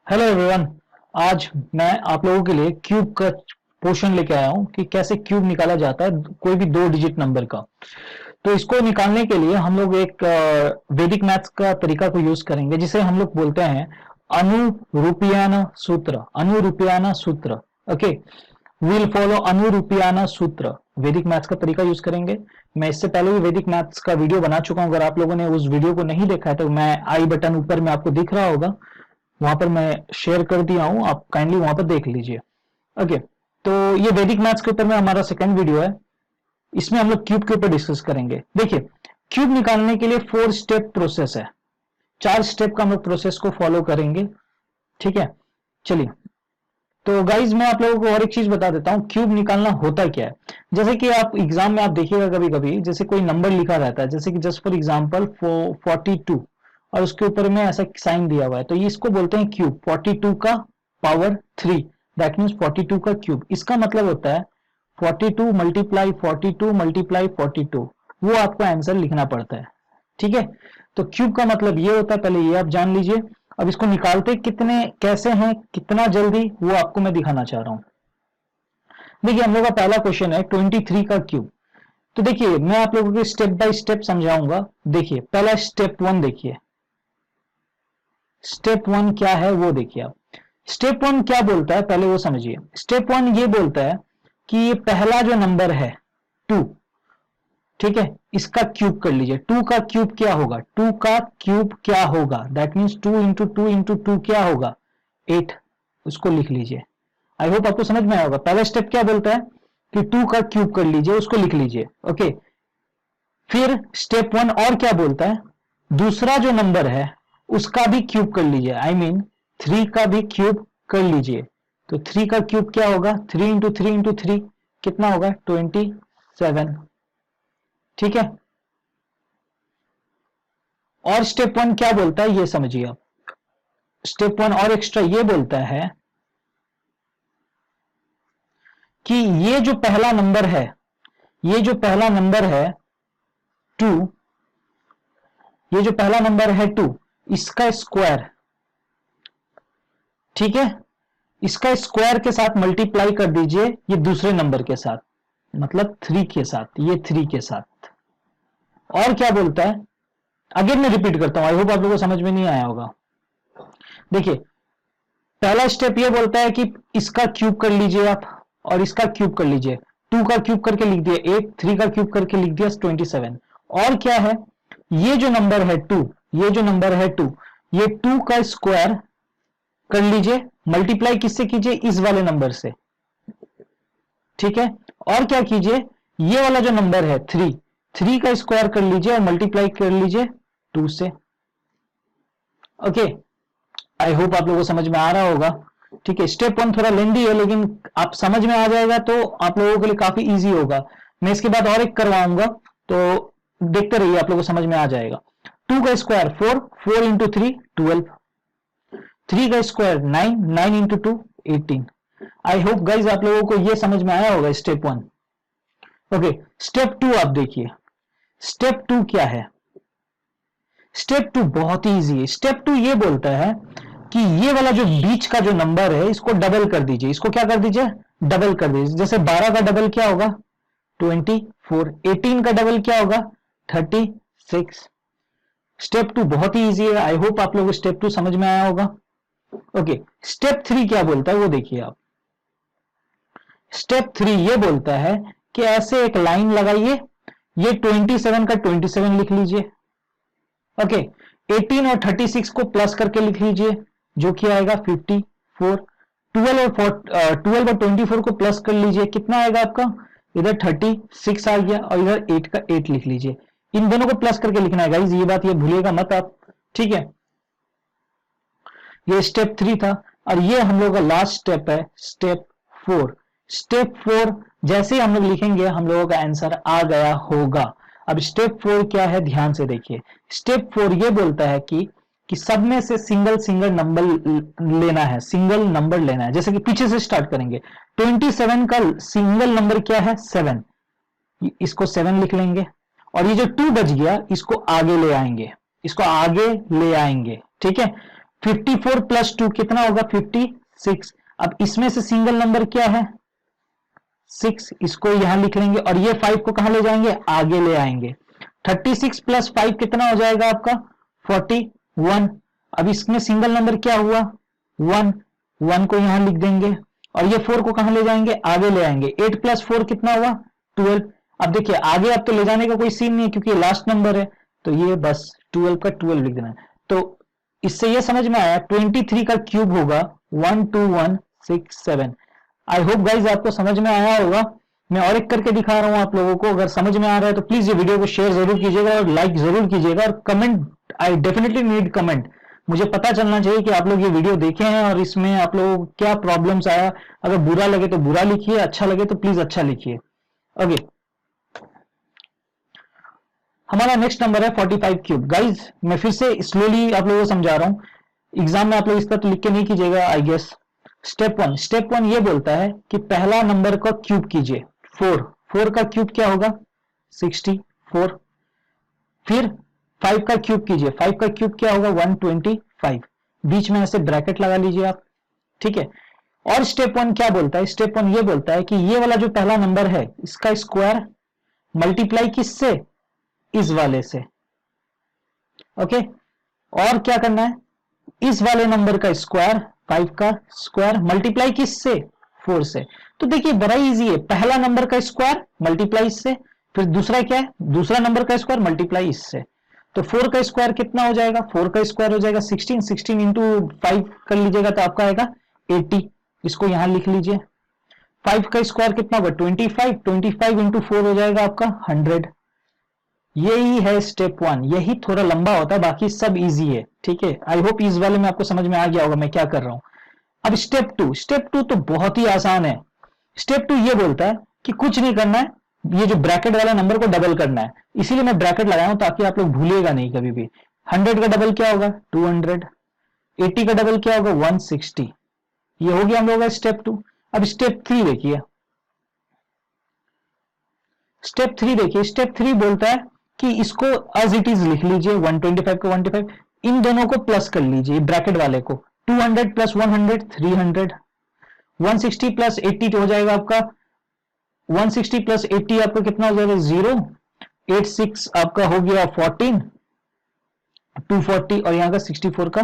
Hello everyone. आज मैं आप लोगों के लिए क्यूब का पोर्शन लेके आया हूं कि कैसे क्यूब निकाला जाता है कोई भी 2 डिजिट नंबर का। तो इसको निकालने के लिए हम लोग एक वैदिक मैथ्स का तरीका को यूज करेंगे जिसे हम लोग बोलते हैं अनुरूपियाना सूत्र। अनुरूपियाना सूत्र, ओके। विल फॉलो अनुरूपियाना सूत्र। वैदिक मैथ्स का तरीका यूज करेंगे। मैं इससे पहले भी वैदिक मैथ्स का वीडियो बना चुका हूं। अगर आप लोगों ने उस वीडियो को नहीं देखा है तो मैं आई बटन ऊपर में आपको दिख रहा होगा, वहां पर मैं शेयर कर दिया हूं, आप काइंडली वहां पर देख लीजिए। ओके, तो ये वैदिक मैथ्स के ऊपर में हमारा सेकंड वीडियो है। इसमें हम लोग क्यूब के ऊपर डिस्कस करेंगे। देखिए, क्यूब निकालने के लिए 4 स्टेप प्रोसेस है। 4 स्टेप का हम लोग प्रोसेस को फॉलो करेंगे, ठीक है। चलिए, तो गाइज मैं आप लोगों को और एक चीज बता देता हूं, क्यूब निकालना होता क्या है। जैसे कि आप एग्जाम में आप देखिएगा कभी कभी, जैसे कोई नंबर लिखा रहता है, जैसे कि जस्ट फॉर एग्जांपल 42 और उसके ऊपर में ऐसा साइन दिया हुआ है, तो ये इसको बोलते हैं क्यूब। 42 का पावर 3, दैट मीन्स 42 का क्यूब। इसका मतलब होता है 42 मल्टीप्लाई 42 मल्टीप्लाई 42, वो आपको आंसर लिखना पड़ता है, ठीक है। तो क्यूब का मतलब ये होता है, पहले ये आप जान लीजिए। अब इसको निकालते कितने कैसे हैं, कितना जल्दी, वो आपको मैं दिखाना चाह रहा हूं। देखिए, हम लोग का पहला क्वेश्चन है 23 का क्यूब। तो देखिए, मैं आप लोगों को स्टेप बाय स्टेप समझाऊंगा। देखिए, पहला स्टेप 1 देखिए। स्टेप 1 क्या है वो देखिए आप। स्टेप 1 क्या बोलता है पहले वो समझिए। स्टेप 1 ये बोलता है कि ये पहला जो नंबर है 2, ठीक है, इसका क्यूब कर लीजिए। 2 का क्यूब क्या होगा? 2 का क्यूब क्या होगा? दैट मीन्स 2 इंटू 2 इंटू 2 क्या होगा? 8। उसको लिख लीजिए। आई होप आपको समझ में आया होगा। पहला स्टेप क्या बोलता है कि 2 का क्यूब कर लीजिए, उसको लिख लीजिए, ओके। फिर स्टेप 1 और क्या बोलता है? दूसरा जो नंबर है उसका भी क्यूब कर लीजिए, आई मीन 3 का भी क्यूब कर लीजिए। तो 3 का क्यूब क्या होगा? 3 इंटू 3 इंटू 3 कितना होगा? 27, ठीक है। और स्टेप 1 क्या बोलता है ये समझिए आप। स्टेप 1 और एक्स्ट्रा ये बोलता है कि ये जो पहला नंबर है, ये जो पहला नंबर है 2, ये जो पहला नंबर है 2, इसका स्क्वायर, ठीक है, इसका स्क्वायर के साथ मल्टीप्लाई कर दीजिए ये दूसरे नंबर के साथ, मतलब 3 के साथ, ये 3 के साथ। और क्या बोलता है, अगेन मैं रिपीट करता हूं, आई होप आप लोगों को समझ में नहीं आया होगा। देखिए, पहला स्टेप ये बोलता है कि इसका क्यूब कर लीजिए आप और इसका क्यूब कर लीजिए। 2 का क्यूब करके लिख दिया 8, 3 का क्यूब करके लिख दिया 27। और क्या है, ये जो नंबर है 2, ये जो नंबर है 2, ये 2 का स्क्वायर कर लीजिए, मल्टीप्लाई किससे कीजिए? इस वाले नंबर से, ठीक है। और क्या कीजिए, ये वाला जो नंबर है 3, 3 का स्क्वायर कर लीजिए और मल्टीप्लाई कर लीजिए 2 से, ओके। आई होप आप लोगों को समझ में आ रहा होगा, ठीक है। स्टेप 1 थोड़ा लेंदी है, लेकिन आप समझ में आ जाएगा तो आप लोगों के लिए काफी इजी होगा। मैं इसके बाद और एक करवाऊंगा, तो देखते रहिए, आप लोगों को समझ में आ जाएगा। 2 का स्क्वायर 4, 4 इंटू 3 12, 3 का square 9, 9 into 2 18। I hope guys आप लोगों को ये समझ में आया होगा स्टेप 1, ओके। स्टेप 2 आप देखिए। स्टेप 2 क्या है? स्टेप 2 बहुत ही इजी है। स्टेप 2 ये बोलता है कि ये वाला जो बीच का जो नंबर है इसको डबल कर दीजिए। इसको क्या कर दीजिए? डबल कर दीजिए। जैसे 12 का डबल क्या होगा? 24। 18 का डबल क्या होगा? 36। स्टेप 2 बहुत ही इजी है। आई होप आप लोगों को स्टेप 2 समझ में आया होगा, ओके। स्टेप 3 क्या बोलता है वो देखिए आप। स्टेप 3 ये बोलता है कि ऐसे एक लाइन लगाइए, ये 27 का 27 लिख लीजिए, ओके। 18 और 36 को प्लस करके लिख लीजिए, जो कि आएगा 54। 12 और 24 को प्लस कर लीजिए, कितना आएगा आपका? इधर 36 आ गया और इधर 8 का 8 लिख लीजिए। इन दोनों को प्लस करके लिखना है गाइस, ये बात ये भूलिएगा मत आप, ठीक है। ये स्टेप 3 था और ये हम लोग का लास्ट स्टेप है, स्टेप 4। स्टेप 4 जैसे हम लोग लिखेंगे हम लोगों का आंसर आ गया होगा। अब स्टेप 4 क्या है, ध्यान से देखिए। स्टेप 4 ये बोलता है कि सब में से सिंगल सिंगल नंबर लेना है, सिंगल नंबर लेना है। जैसे कि पीछे से स्टार्ट करेंगे। 27 का सिंगल नंबर क्या है? 7। इसको 7 लिख लेंगे और ये जो 2 बच गया इसको आगे ले आएंगे, इसको आगे ले आएंगे, ठीक है। 54 प्लस 2 कितना होगा 56। अब इसमें से सिंगल नंबर क्या है 6, इसको यहां लिख लेंगे और ये 5 को कहां ले जाएंगे आगे ले आएंगे। 36 प्लस 5 कितना हो जाएगा आपका 41। अब इसमें सिंगल नंबर क्या हुआ 1, 1 को यहां लिख देंगे और ये 4 को कहां ले जाएंगे आगे ले आएंगे। 8 प्लस 4 कितना हुआ 12। अब देखिए आगे अब तो ले जाने का कोई सीन नहीं है क्योंकि लास्ट नंबर है, तो ये बस 12 का 12 लिख देना है। तो इससे ये समझ में आया 23 का क्यूब होगा 12167। आई होप गाइज आपको समझ में आया होगा। मैं और एक करके दिखा रहा हूं आप लोगों को, अगर समझ में आ रहा है तो प्लीज ये वीडियो को शेयर जरूर कीजिएगा और लाइक जरूर कीजिएगा और comment, I definitely need comment. मुझे पता चलना चाहिए कि आप लोग ये वीडियो देखे हैं और इसमें आप लोगों को क्या प्रॉब्लम्स आया। अगर बुरा लगे तो बुरा लिखिए, अच्छा लगे तो प्लीज अच्छा लिखिए। ओके, हमारा नेक्स्ट नंबर है 45 क्यूब। गाइज मैं फिर से स्लोली आप लोगों को समझा रहा हूं, एग्जाम में आप लोग इस तरह तो लिख के नहीं कीजिएगा आई गेस। स्टेप वन ये बोलता है कि पहला नंबर का क्यूब कीजिए 4 का क्यूब क्या होगा 64। फिर 5 का क्यूब कीजिए, 5 का क्यूब क्या होगा 125। बीच में ऐसे ब्रैकेट लगा लीजिए आप, ठीक है। और स्टेप 1 क्या बोलता है, स्टेप 1 ये बोलता है कि ये वाला जो पहला नंबर है इसका स्क्वायर मल्टीप्लाई किससे, इस वाले से, ओके। और क्या करना है, इस वाले नंबर का स्क्वायर 5 का स्क्वायर मल्टीप्लाई किससे 4 से। तो देखिए बड़ा इजी है, पहला नंबर का स्क्वायर मल्टीप्लाई इससे, फिर दूसरा क्या है, दूसरा नंबर का स्क्वायर मल्टीप्लाई इससे। तो 4 का स्क्वायर कितना हो जाएगा, 4 का स्क्वायर हो जाएगा 16, 16 इंटू 5 कर लीजिएगा तो आपका आएगा 80, इसको यहां लिख लीजिए। 5 का स्क्वायर कितना होगा 25, 25 इंटू 4 हो जाएगा आपका 100। यही है स्टेप 1, यही थोड़ा लंबा होता है, बाकी सब इजी है, ठीक है। आई होप इस वाले में आपको समझ में आ गया होगा मैं क्या कर रहा हूं। अब स्टेप 2 तो बहुत ही आसान है। स्टेप 2 ये बोलता है कि कुछ नहीं करना है, ये जो ब्रैकेट वाला नंबर को डबल करना है, इसीलिए मैं ब्रैकेट लगाया हूं ताकि आप लोग भूलिएगा नहीं कभी भी। 100 का डबल क्या होगा 200, 80 का डबल क्या होगा 160। ये हो गया हम लोगों का स्टेप 2। अब स्टेप 3 देखिए, स्टेप 3 देखिए, स्टेप 3 बोलता है कि इसको एज इट इज लिख लीजिए 125 का 125, इन दोनों को प्लस कर लीजिए ब्रैकेट वाले को, 200 प्लस 100 300, 160 प्लस 80 हो जाएगा आपका 160 प्लस 80 आपका कितना हो जाएगा 0, 86 आपका हो गया 14, 240 और यहाँ का 64 का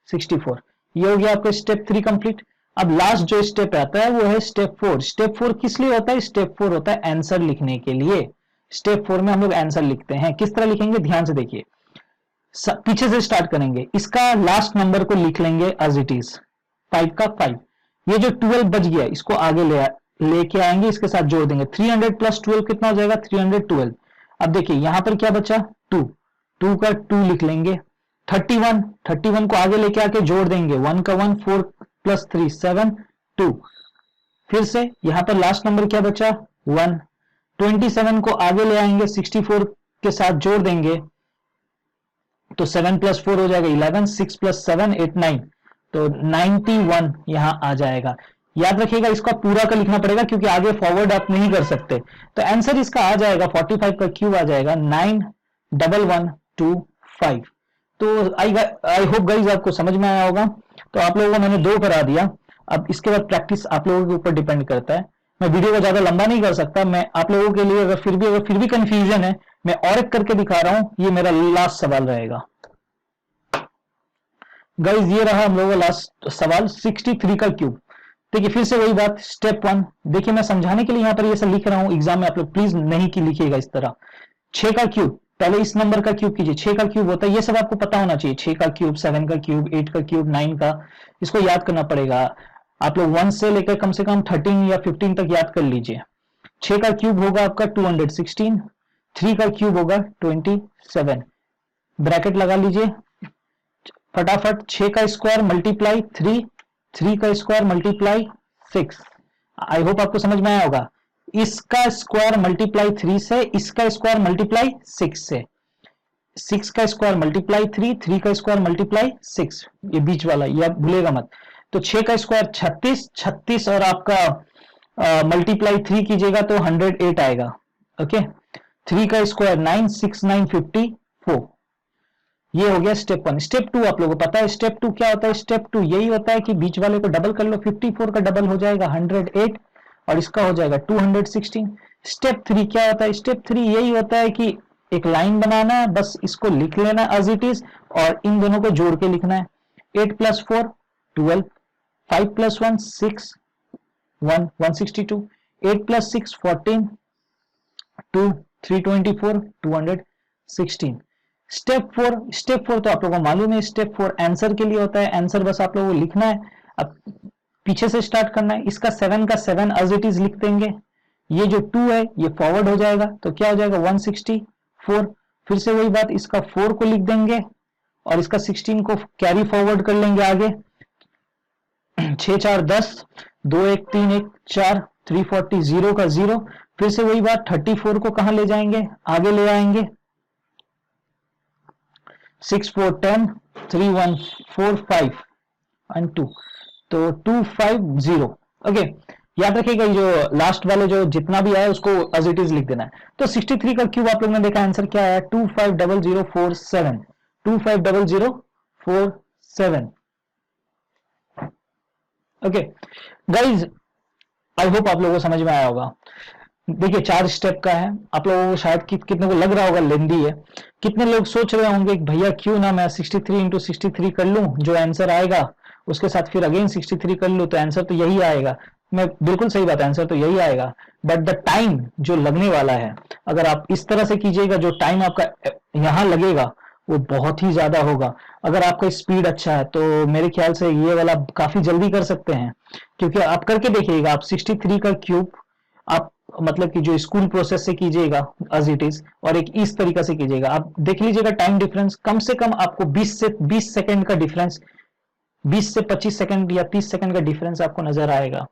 64। ये हो गया आपका स्टेप 3 कंप्लीट। अब लास्ट जो स्टेप आता है वो है स्टेप 4। स्टेप 4 किस लिए होता है, स्टेप 4 होता है आंसर लिखने के लिए। स्टेप 4 में हम लोग आंसर लिखते हैं, किस तरह लिखेंगे ध्यान से देखिए, पीछे से स्टार्ट करेंगे, इसका लास्ट नंबर को लिख लेंगे एज इट इज 5 का 5। ये जो 12 बच गया इसको आगे लेके आएंगे, इसके साथ जोड़ देंगे, 300 प्लस 12 कितना हो जाएगा 312। अब देखिए यहां पर क्या बचा 2 का 2 लिख लेंगे, 31 को आगे लेके आके जोड़ देंगे, 1 का 1, 4 प्लस 3 7 2। फिर से यहां पर लास्ट नंबर क्या बचा 1, 27 को आगे ले आएंगे 64 के साथ जोड़ देंगे तो 7 प्लस 4 हो जाएगा 11, 6 प्लस 7 8 9, तो 91 यहां आ जाएगा। याद रखिएगा इसका पूरा का लिखना पड़ेगा क्योंकि आगे फॉरवर्ड आप नहीं कर सकते। तो आंसर इसका आ जाएगा 45 का क्यूब आ जाएगा 91125। तो आई होप गाइज आपको समझ में आया होगा। तो आप लोगों को मैंने 2 करा दिया, अब इसके बाद प्रैक्टिस आप लोगों के ऊपर डिपेंड करता है। मैं वीडियो को ज्यादा लंबा नहीं कर सकता, मैं आप लोगों के लिए अगर फिर भी कंफ्यूजन है मैं और एक करके दिखा रहा हूं, ये मेरा लास्ट सवाल रहेगा गाइज। ये रहा हम लोगों का लास्ट सवाल 63 का क्यूब। देखिए फिर से वही बात, स्टेप 1 देखिए मैं समझाने के लिए यहां पर ये सब लिख रहा हूं, एग्जाम में आप लोग प्लीज नहीं की लिखिएगा इस तरह। 6 का क्यूब, पहले इस नंबर का क्यूब कीजिए, 6 का क्यूब होता है, ये सब आपको पता होना चाहिए, 6 का क्यूब 7 का क्यूब 8 का क्यूब 9 का, इसको याद करना पड़ेगा। आप लोग 1 से लेकर कम से कम 13 या 15 तक याद कर लीजिए। 6 का क्यूब होगा आपका 216, 3 का क्यूब होगा 27, ब्रैकेट लगा लीजिए फटाफट। 6 का स्क्वायर मल्टीप्लाई 3, 3 का स्क्वायर मल्टीप्लाई 6। आई होप आपको समझ में आया होगा। इसका स्क्वायर मल्टीप्लाई 3 से, इसका स्क्वायर मल्टीप्लाई 6 से, 6 का स्क्वायर मल्टीप्लाई 3, 3 का स्क्वायर मल्टीप्लाई 6, ये बीच वाला ये आप भूलेगा मत। तो 6 का स्क्वायर 36, 36 और आपका मल्टीप्लाई 3 कीजिएगा तो 108 आएगा, ओके। 3 का स्क्वायर 9, 6 9 54, ये हो गया स्टेप 1। स्टेप 2 आप लोगों को पता है स्टेप 2 क्या होता है? स्टेप 2 यही होता है कि बीच वाले को डबल कर लो, 54 का डबल हो जाएगा 108 और इसका हो जाएगा 216। स्टेप 3 क्या होता है? स्टेप 3 यही होता है कि एक लाइन बनाना है, बस इसको लिख लेना एज इट इज और इन दोनों को जोड़ के लिखना है। 8 + 4 12, 5 + 1 6 1 162, 8 + 6 14 2 324 216। स्टेप 4 तो आप लोगों को मालूम है, स्टेप 4 आंसर के लिए होता है। आंसर बस आप लोगों को लिखना है, अब पीछे से स्टार्ट करना है। इसका 7 का 7 एज इट इज लिख देंगे, ये जो 2 है ये फॉरवर्ड हो जाएगा तो क्या हो जाएगा 164। फिर से वही बात, इसका 4 को लिख देंगे और इसका 16 को कैरी फॉरवर्ड कर लेंगे आगे। 6 4 10, 2 1 3 1 4 340, 0 का 0। फिर से वही बात, 34 को कहां ले जाएंगे? आगे ले आएंगे। 6 4 10, 3 1 4 5 and 2, तो 250। ओके, याद रखिएगा ये जो लास्ट वाले जो जितना भी आया उसको एज इट इज लिख देना है। तो 63 का क्यूब आप लोगों ने देखा, आंसर क्या आया? 250047, 250047। ओके गाइज, आई होप आप लोगों को समझ में आया होगा। देखिए 4 स्टेप का है, आप लोगों को शायद कितने को लग रहा होगा लेंदी है। कितने लोग सोच रहे होंगे कि भैया क्यों ना मैं 63 × 63 कर लूं, जो आंसर आएगा उसके साथ फिर अगेन 63 कर लूं तो आंसर तो यही आएगा। मैं बिल्कुल सही बात है, आंसर तो यही आएगा, बट द टाइम जो लगने वाला है, अगर आप इस तरह से कीजिएगा जो टाइम आपका यहां लगेगा वो बहुत ही ज्यादा होगा। अगर आपका स्पीड अच्छा है तो मेरे ख्याल से ये वाला काफी जल्दी कर सकते हैं, क्योंकि आप करके देखिएगा। आप 63 का क्यूब आप मतलब कि जो स्कूल प्रोसेस से कीजिएगा एज इट इज और एक इस तरीका से कीजिएगा, आप देख लीजिएगा टाइम डिफरेंस कम से कम आपको 20 सेकंड का डिफरेंस, 20 से 25 सेकंड या 30 सेकंड का डिफरेंस आपको नजर आएगा।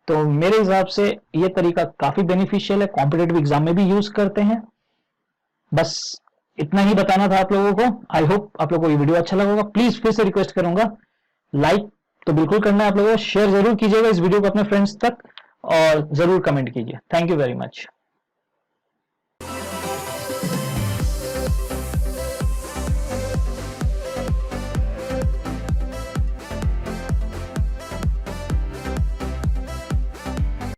तो मेरे हिसाब से ये तरीका काफी बेनिफिशियल है, कॉम्पिटेटिव एग्जाम में भी यूज करते हैं। बस इतना ही बताना था आप लोगों को। आई होप आप लोगों को ये वीडियो अच्छा लगा होगा। प्लीज फिर से रिक्वेस्ट करूंगा, लाइक तो बिल्कुल करना है आप लोगों को, शेयर जरूर कीजिएगा इस वीडियो को अपने फ्रेंड्स तक और जरूर कमेंट कीजिए। Thank you very much.